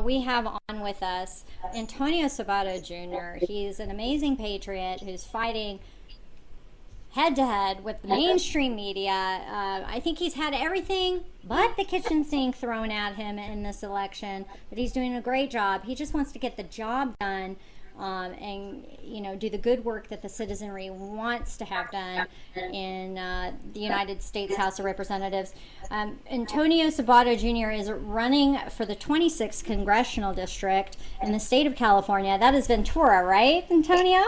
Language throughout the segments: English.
We have on with us Antonio Sabato Jr. He's an amazing patriot who's fighting head to head with the mainstream media. I think he's had everything but the kitchen sink thrown at him in this election, but he's doing a great job. He just wants to get the job done, and do the good work that the citizenry wants to have done in the United States House of Representatives. Antonio Sabato Jr. is running for the 26th Congressional District in the state of California. That is Ventura, right, Antonio?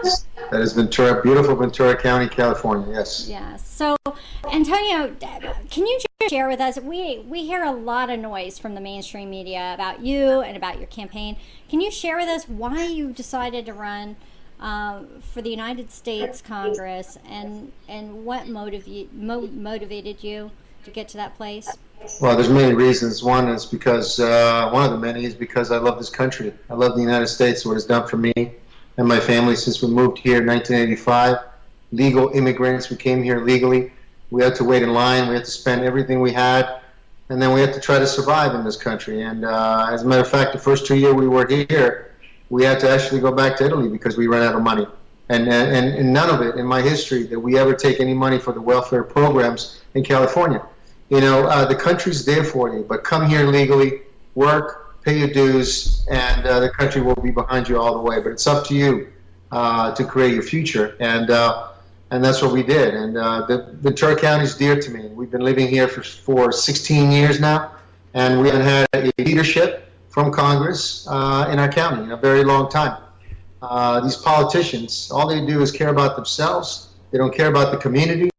That is Ventura, beautiful Ventura County, California, yes. Yes. So, Antonio, can you just share with us, we hear a lot of noise from the mainstream media about you and about your campaign. Can you share with us why you decided to run for the United States Congress and what motivated you to get to that place? Well, there's many reasons. One is because, one of the many is because I love this country. I love the United States, what it's done for me and my family since we moved here in 1985. Legal immigrants, we came here legally. We had to wait in line, we had to spend everything we had, and then we had to try to survive in this country. And as a matter of fact, the first 2 years we were here, we had to actually go back to Italy because we ran out of money. And none of it in my history did we ever take any money for the welfare programs in California. The country's there for you, but come here legally, work, pay your dues, and the country will be behind you all the way. But it's up to you to create your future. And that's what we did. And the Ventura County is dear to me. We've been living here for 16 years now, and we haven't had a leadership from Congress in our county in a very long time. These politicians, all they do is care about themselves. They don't care about the community.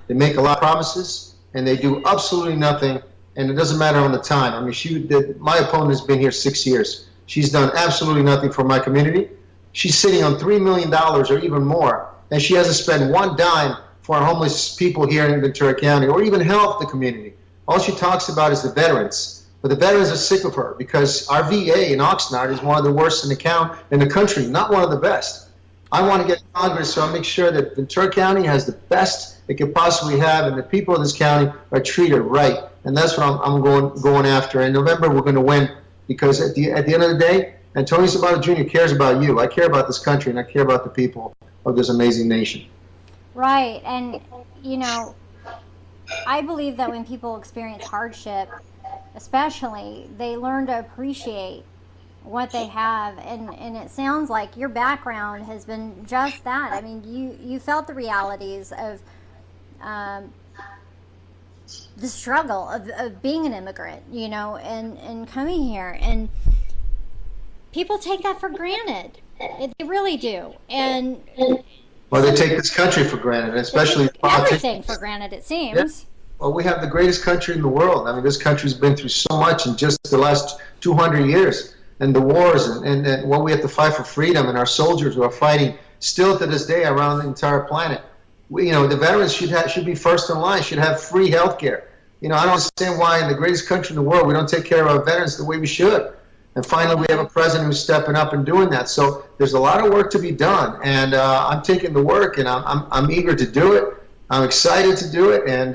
They make a lot of promises, and they do absolutely nothing, and it doesn't matter on the time. I mean, my opponent has been here 6 years. She's done absolutely nothing for my community. She's sitting on $3 million or even more, and she hasn't spent one dime for our homeless people here in Ventura County or even help the community. All she talks about is the veterans. But the veterans are sick of her because our VA in Oxnard is one of the worst in the country, not one of the best. I want to get to Congress, so I'll make sure that Ventura County has the best it could possibly have, and the people of this county are treated right. And that's what I'm going after. In November, we're going to win because at the end of the day, Antonio Sabato Jr. cares about you. I care about this country, and I care about the people of this amazing nation. Right. And, I believe that when people experience hardship, especially, they learn to appreciate what they have, and it sounds like your background has been just that. I mean, you felt the realities of the struggle of being an immigrant, and coming here, and people take that for granted. They really do. And well, they take this country for granted, especially everything for granted, it seems. Yeah. Well, we have the greatest country in the world. I mean, this country's been through so much in just the last 200 years, and the wars, and what we have to fight for freedom, and our soldiers who are fighting still to this day around the entire planet. The veterans should be first in line, should have free health care. I don't understand why in the greatest country in the world we don't take care of our veterans the way we should. And finally, we have a president who's stepping up and doing that. So there's a lot of work to be done, and I'm taking the work, and I'm eager to do it. I'm excited to do it, and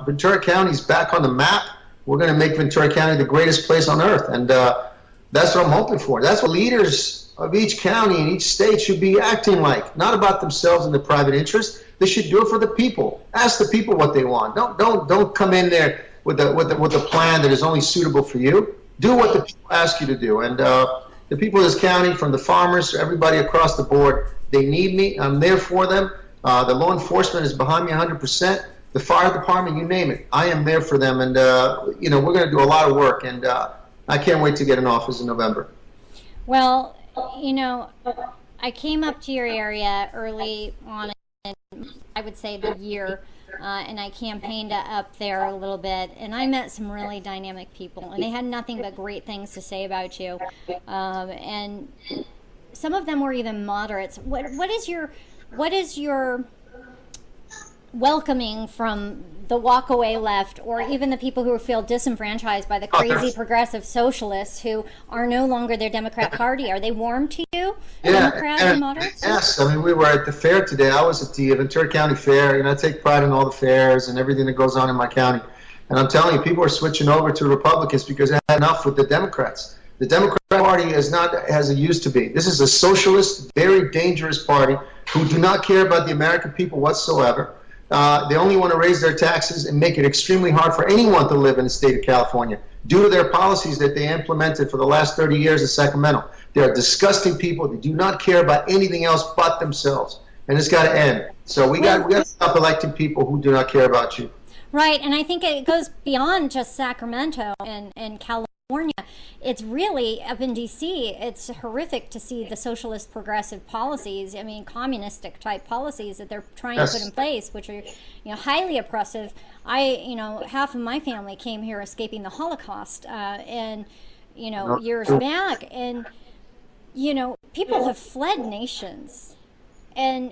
Ventura County is back on the map. We're going to make Ventura County the greatest place on earth, and that's what I'm hoping for. That's what leaders of each county and each state should be acting like, not about themselves and their private interest. They should do it for the people. Ask the people what they want. Don't come in there with a plan that is only suitable for you. Do what the people ask you to do, and the people of this county, from the farmers to everybody across the board, they need me. I'm there for them. The law enforcement is behind me 100%. The fire department, you name it, I am there for them. And, we're going to do a lot of work. And I can't wait to get in office in November. Well, I came up to your area early on in, I would say, the year. And I campaigned up there a little bit. And I met some really dynamic people. And they had nothing but great things to say about you. And some of them were even moderates. What is your welcoming from the walkaway left, or even the people who feel disenfranchised by the crazy progressive socialists who are no longer their Democrat Party? Are they warm to you, Democrats and moderates? Yes. I mean, we were at the fair today. I was at the Ventura County Fair, and I take pride in all the fairs and everything that goes on in my county. And I'm telling you, people are switching over to Republicans because they had enough with the Democrats. The Democratic Party is not as it used to be. This is a socialist, very dangerous party who do not care about the American people whatsoever. They only want to raise their taxes and make it extremely hard for anyone to live in the state of California due to their policies that they implemented for the last 30 years in Sacramento. They are disgusting people. They do not care about anything else but themselves. And it's got to end. So we got to stop electing people who do not care about you. Right, and I think it goes beyond just Sacramento and California. It's really up in D.C. It's horrific to see the socialist progressive policies. I mean, communistic type policies that they're trying to put in place, which are, highly oppressive. Half of my family came here escaping the Holocaust, years back, and people have fled nations, and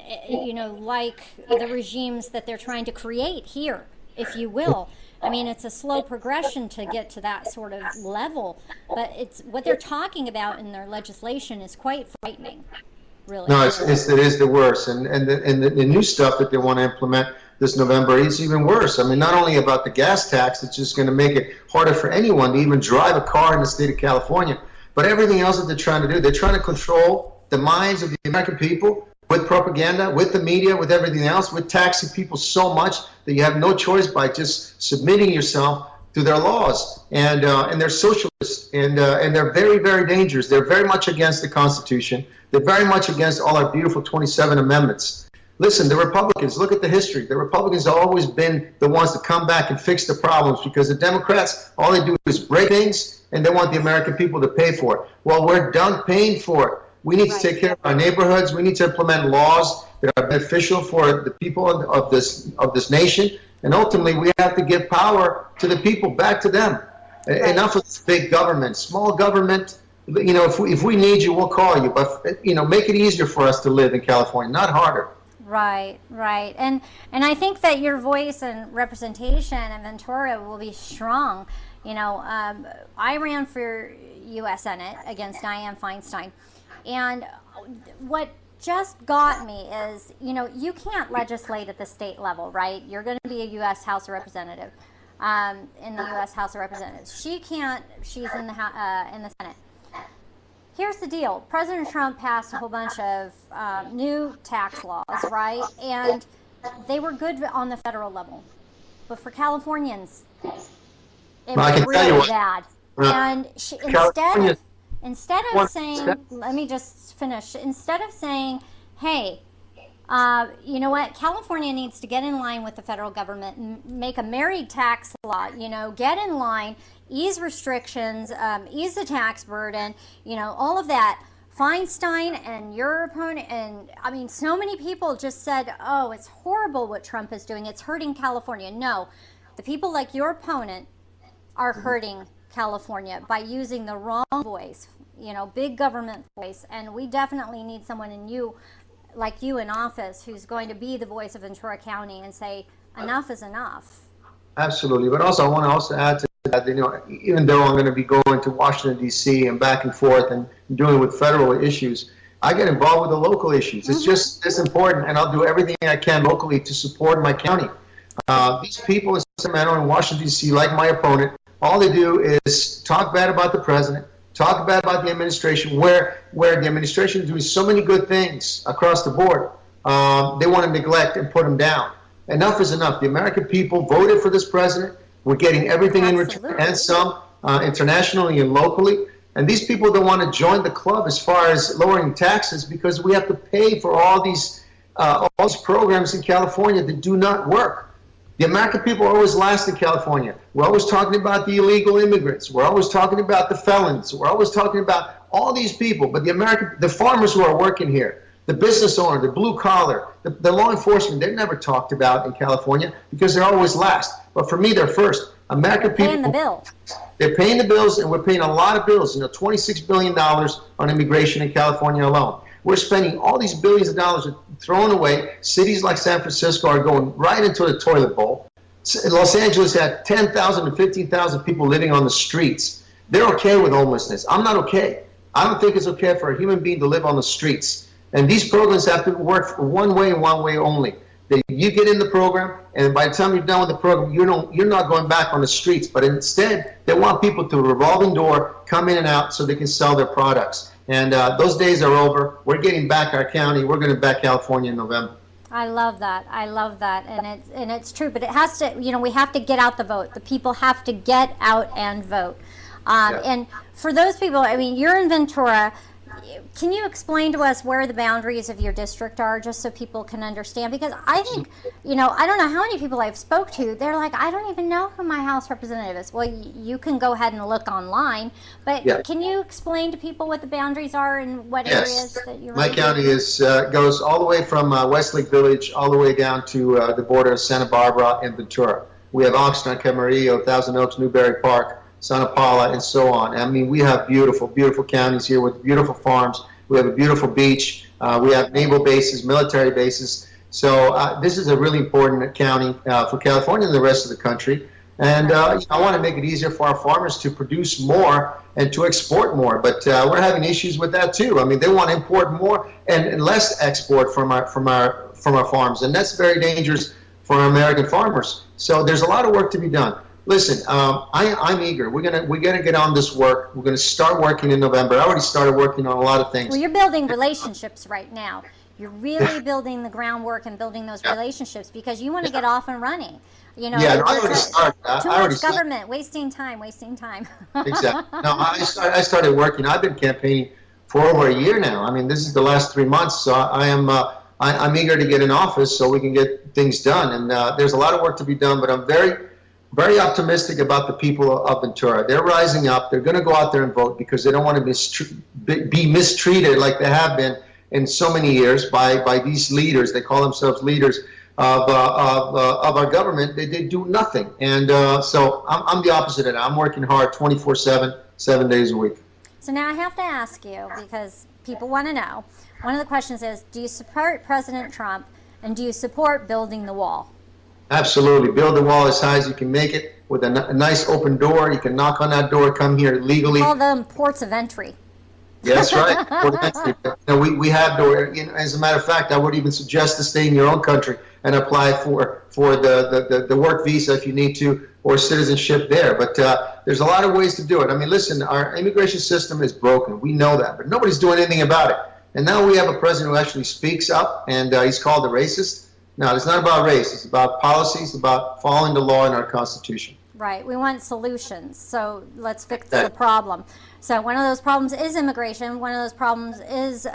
like the regimes that they're trying to create here, if you will. I mean, it's a slow progression to get to that sort of level, but it's what they're talking about in their legislation is quite frightening, really. No, it is the worst, and the new stuff that they want to implement this November is even worse. I mean, not only about the gas tax, it's just going to make it harder for anyone to even drive a car in the state of California, but everything else that they're trying to do, they're trying to control the minds of the American people with propaganda, with the media, with everything else, with taxing people so much that you have no choice by just submitting yourself to their laws. And they're socialists, and they're very, very dangerous. They're very much against the Constitution. They're very much against all our beautiful 27 amendments. Listen, the Republicans, look at the history. The Republicans have always been the ones to come back and fix the problems, because the Democrats, all they do is break things, and they want the American people to pay for it. Well, we're done paying for it. We need to take care of our neighborhoods. We need to implement laws that are beneficial for the people of this nation. And ultimately, we have to give power to the people, back to them. Right. Enough of this big government, small government. If we need you, we'll call you. But make it easier for us to live in California, not harder. Right. And I think that your voice and representation in Ventura will be strong. I ran for U.S. Senate against Dianne Feinstein. And what just got me is, you can't legislate at the state level, right? You're going to be a U.S. House of Representative, in the U.S. House of Representatives. She can't. She's in the Senate. Here's the deal. President Trump passed a whole bunch of new tax laws, right? And they were good on the federal level. But for Californians, it was really bad. And instead of saying, let me just finish. Instead of saying, hey, you know what, California needs to get in line with the federal government and make a married tax law, get in line, ease restrictions, ease the tax burden, all of that. Feinstein and your opponent, and I mean, so many people just said, oh, it's horrible what Trump is doing. It's hurting California. No, the people like your opponent are hurting California by using the wrong voice, big government voice. And we definitely need someone like you in office who's going to be the voice of Ventura County and say enough is enough. Absolutely. But also, I want to add to that, even though I'm going to be going to Washington, D.C. and back and forth and dealing with federal issues, I get involved with the local issues. It's just as important, and I'll do everything I can locally to support my county. These people in Sacramento and Washington, D.C., like my opponent, all they do is talk bad about the president, talk bad about the administration, where the administration is doing so many good things across the board. They want to neglect and put them down. Enough is enough. The American people voted for this president. We're getting everything in return and some internationally and locally. And these people don't want to join the club as far as lowering taxes, because we have to pay for all these programs in California that do not work. The American people are always last in California. We're always talking about the illegal immigrants. We're always talking about the felons. We're always talking about all these people. But the farmers who are working here, the business owner, the blue collar, the law enforcement, they're never talked about in California because they're always last. But for me, they're first. American people, paying the bill. They're paying the bills, and we're paying a lot of bills. $26 billion on immigration in California alone. We're spending all these billions of dollars thrown away. Cities like San Francisco are going right into the toilet bowl. Los Angeles had 10,000 to 15,000 people living on the streets. They're okay with homelessness. I'm not okay. I don't think it's okay for a human being to live on the streets. And these programs have to work for one way and one way only. that you get in the program, and by the time you're done with the program, you're not going back on the streets, but instead they want people to revolving door, come in and out so they can sell their products. And those days are over. We're getting back our county. We're going to back California in November. I love that. I love that, and it's true. But it has to, we have to get out the vote. The people have to get out and vote. And for those people, I mean, you're in Ventura. Can you explain to us where the boundaries of your district are, just so people can understand? Because I think, I don't know how many people I've spoke to, they're like, I don't even know who my House representative is. Well, you can go ahead and look online, but can you explain to people what the boundaries are and what areas that you're in? My county goes all the way from Westlake Village all the way down to the border of Santa Barbara and Ventura. We have Oxnard, Camarillo, Thousand Oaks, Newberry Park, Santa Paula, and so on. I mean, we have beautiful, beautiful counties here with beautiful farms. We have a beautiful beach. We have naval bases, military bases. So this is a really important county for California and the rest of the country. And I want to make it easier for our farmers to produce more and to export more. But we're having issues with that too. I mean, they want to import more and less export from our farms, and that's very dangerous for our American farmers. So there's a lot of work to be done. Listen, I'm eager. We're gonna get on this work. We're gonna start working in November. I already started working on a lot of things. Well, you're building relationships right now. You're really building the groundwork and building those relationships because you want to get off and running. I already started. Too much government, wasting time. Exactly. No, I started working. I've been campaigning for over a year now. I mean, this is the last 3 months, so I'm eager to get in office so we can get things done. And there's a lot of work to be done, but I'm very optimistic about the people of Ventura. They're rising up. They're going to go out there and vote because they don't want to be mistreated like they have been in so many years by these leaders. They call themselves leaders of our government. They do nothing. And so I'm the opposite of that. I'm working hard 24/7, 7 days a week. So now I have to ask you, because people want to know, one of the questions is, do you support President Trump and do you support building the wall? Absolutely. Build the wall as high as you can make it with a nice open door. You can knock on that door, come here legally. Call them ports of entry. Yeah, that's right. Port of entry. We have door. As a matter of fact, I would even suggest to stay in your own country and apply for the work visa if you need to, or citizenship there. But there's a lot of ways to do it. I mean, listen, our immigration system is broken. We know that, but nobody's doing anything about it. And now we have a president who actually speaks up, and he's called a racist. No, it's not about race. It's about policies, about following the law in our Constitution. Right. We want solutions. So let's fix the problem. So one of those problems is immigration. One of those problems is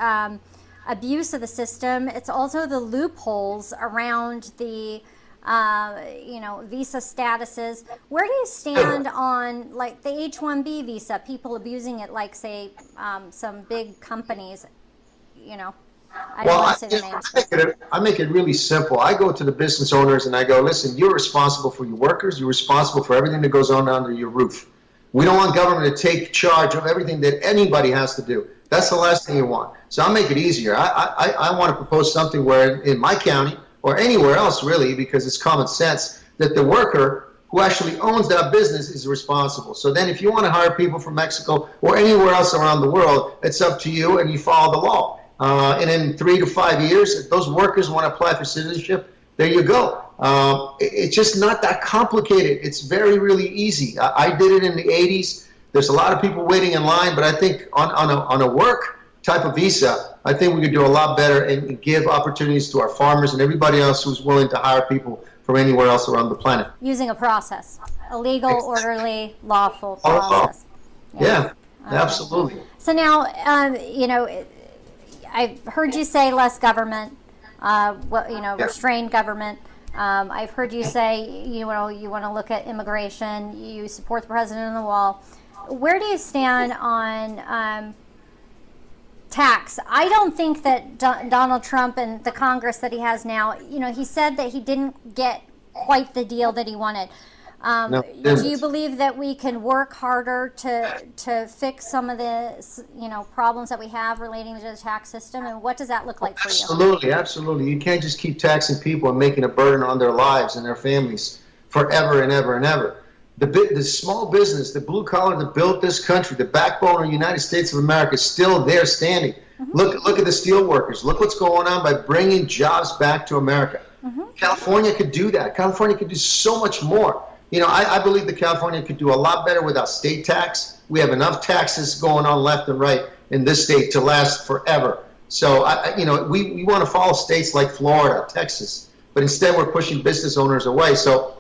abuse of the system. It's also the loopholes around the visa statuses. Where do you stand on like the H-1B visa? People abusing it, like say some big companies, I make it really simple. I go to the business owners and I go, listen, you're responsible for your workers. You're responsible for everything that goes on under your roof. We don't want government to take charge of everything that anybody has to do. That's the last thing you want. So I'll make it easier. I want to propose something where in my county or anywhere else really, because it's common sense, that the worker who actually owns that business is responsible. So then if you want to hire people from Mexico or anywhere else around the world, it's up to you and you follow the law. And in 3 to 5 years, if those workers want to apply for citizenship, there you go. It's just not that complicated. It's really easy. I did it in the 80s. There's a lot of people waiting in line, but I think on a work type of visa, I think we could do a lot better and give opportunities to our farmers and everybody else who's willing to hire people from anywhere else around the planet. Using a process, a legal, orderly, lawful process. Yeah, absolutely. So now, I've heard you say less government, restrained government. I've heard you say, you want to look at immigration. You support the president on the wall. Where do you stand on tax? I don't think that Donald Trump and the Congress that he has now, he said that he didn't get quite the deal that he wanted. Do you believe that we can work harder to fix some of the problems that we have relating to the tax system, and what does that look like for you? Absolutely. You can't just keep taxing people and making a burden on their lives and their families forever and ever and ever. The small business, the blue collar that built this country, the backbone of the United States of America is still there standing. Mm-hmm. Look at the steel workers. Look what's going on by bringing jobs back to America. California could do that. California could do so much more. You know, I believe that California could do a lot better without state tax. We have enough taxes going on left and right in this state to last forever. So, you know, we want to follow states like Florida, Texas, but instead we're pushing business owners away. So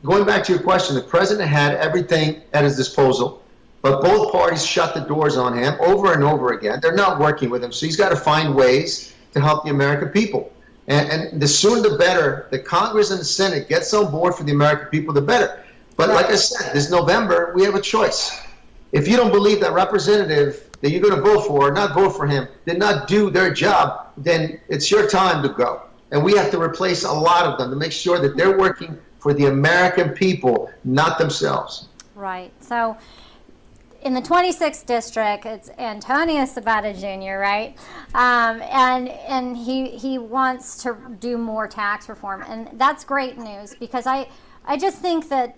going back to your question, the president had everything at his disposal, but both parties shut the doors on him over and over again. They're not working with him, so he's got to find ways to help the American people. And the sooner the better the Congress and the Senate gets on board for the American people, the better. But like I said, this November, we have a choice. If you don't believe that representative that you're going to vote for or not vote for him did not do their job, then it's your time to go. And we have to replace a lot of them to make sure that they're working for the American people, not themselves. Right. So in the 26th district, it's Antonio Sabato Jr., right? And he wants to do more tax reform. And that's great news, because I just think that,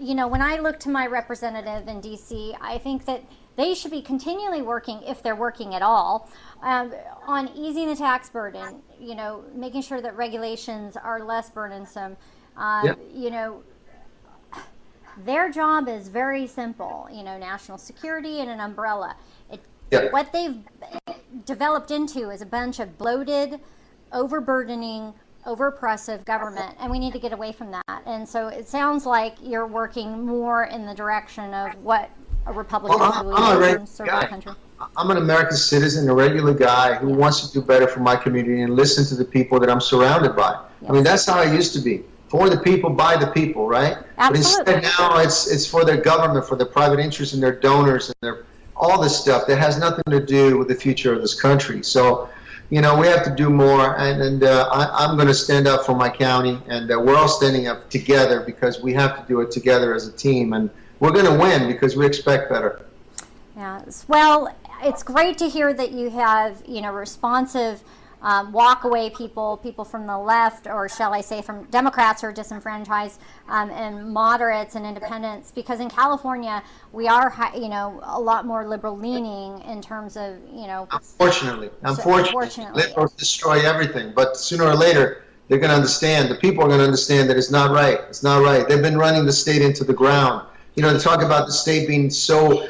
you know, when I look to my representative in D.C., I think that they should be continually working, if they're working at all, on easing the tax burden, you know, making sure that regulations are less burdensome. You know, their job is very simple, you know, national security and an umbrella. What they've developed into is a bunch of bloated, overburdening, over-oppressive government, and we need to get away from that. And so it sounds like you're working more in the direction of what a Republican would serve the country. I'm an American citizen, a regular guy who wants to do better for my community and listen to the people that I'm surrounded by. Yes. I mean, that's how I used to be. For the people, by the people, right? Absolutely. But instead now it's for their government, for their private interests and their donors and their all this stuff that has nothing to do with the future of this country. So, you know, we have to do more, and I'm going to stand up for my county, and we're all standing up together because we have to do it together as a team, and we're going to win because we expect better. Yeah. Well, it's great to hear that you have, you know, responsive walk-away people from the left, or shall I say from Democrats who are disenfranchised, and moderates and independents, because in California we are, you know, a lot more liberal-leaning in terms of, you know. Unfortunately. Liberals destroy everything, but sooner or later they're going to understand. The people are going to understand that it's not right. It's not right. They've been running the state into the ground. You know, they talk about the state being so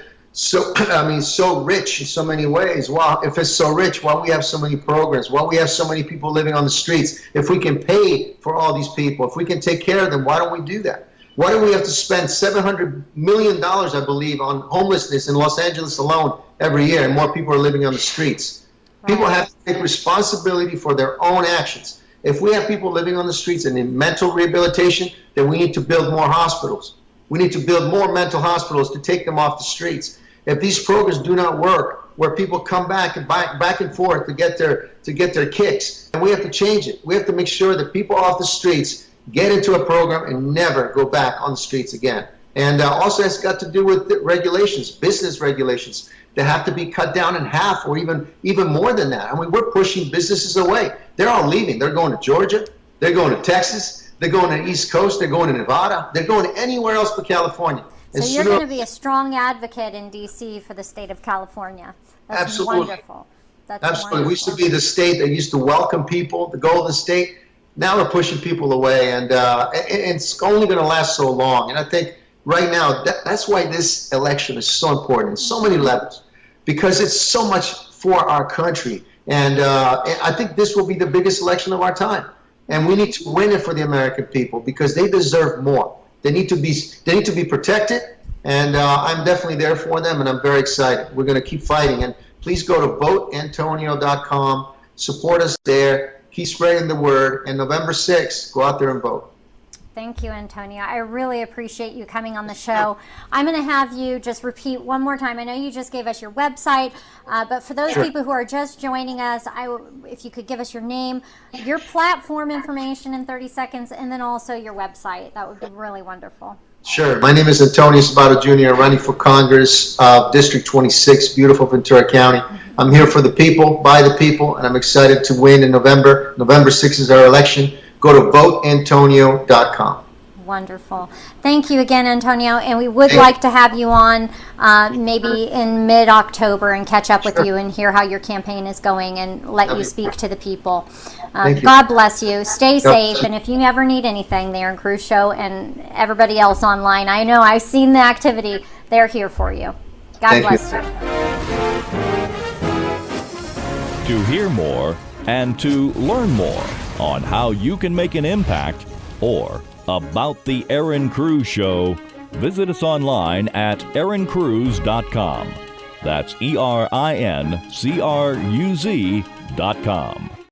rich in so many ways. Well, if it's so rich, why we have so many programs? Why we have so many people living on the streets? If we can pay for all these people, if we can take care of them, why don't we do that? Why do we have to spend $700 million, I believe, on homelessness in Los Angeles alone every year, and more people are living on the streets? Right. People have to take responsibility for their own actions. If we have people living on the streets and in mental rehabilitation, then we need to build more hospitals. We need to build more mental hospitals to take them off the streets. If these programs do not work, where people come back and forth to get their kicks, and we have to change it. We have to make sure that people off the streets get into a program and never go back on the streets again. And also it's got to do with the regulations, business regulations, that have to be cut down in half or even more than that. I mean, we're pushing businesses away. They're all leaving. They're going to Georgia. They're going to Texas. They're going to the East Coast. They're going to Nevada. They're going to anywhere else but California. So you're going to be a strong advocate in D.C. for the state of California. That's absolutely wonderful. That's absolutely. Wonderful. We used to be the state that used to welcome people, the Golden State. Now we're pushing people away, and it's only going to last so long. And I think right now that's why this election is so important on so many levels, because it's so much for our country. And I think this will be the biggest election of our time. And we need to win it for the American people because they deserve more. They need to be protected, and I'm definitely there for them, and I'm very excited. We're going to keep fighting, and please go to voteantonio.com, support us there, keep spreading the word, and November 6th, go out there and vote. Thank you, Antonio. I really appreciate you coming on the show. I'm going to have you just repeat one more time. I know you just gave us your website, but for those people who are just joining us, if you could give us your name, your platform information in 30 seconds, and then also your website. That would be really wonderful. Sure. My name is Antonio Sabato Jr. I'm running for Congress, District 26, beautiful Ventura County. I'm here for the people, by the people, and I'm excited to win in November. November 6th is our election. Go to voteantonio.com. Wonderful. Thank you again, Antonio. And we would like to have you on maybe in mid-October and catch up with you and hear how your campaign is going and let you speak to the people. God bless you. Stay safe. And if you ever need anything, the Erin Cruz Show and everybody else online, I know I've seen the activity. They're here for you. God bless you. To hear more and to learn more on how you can make an impact or about the Erin Cruz Show, visit us online at erincruz.com. That's ERINCRUZ.com.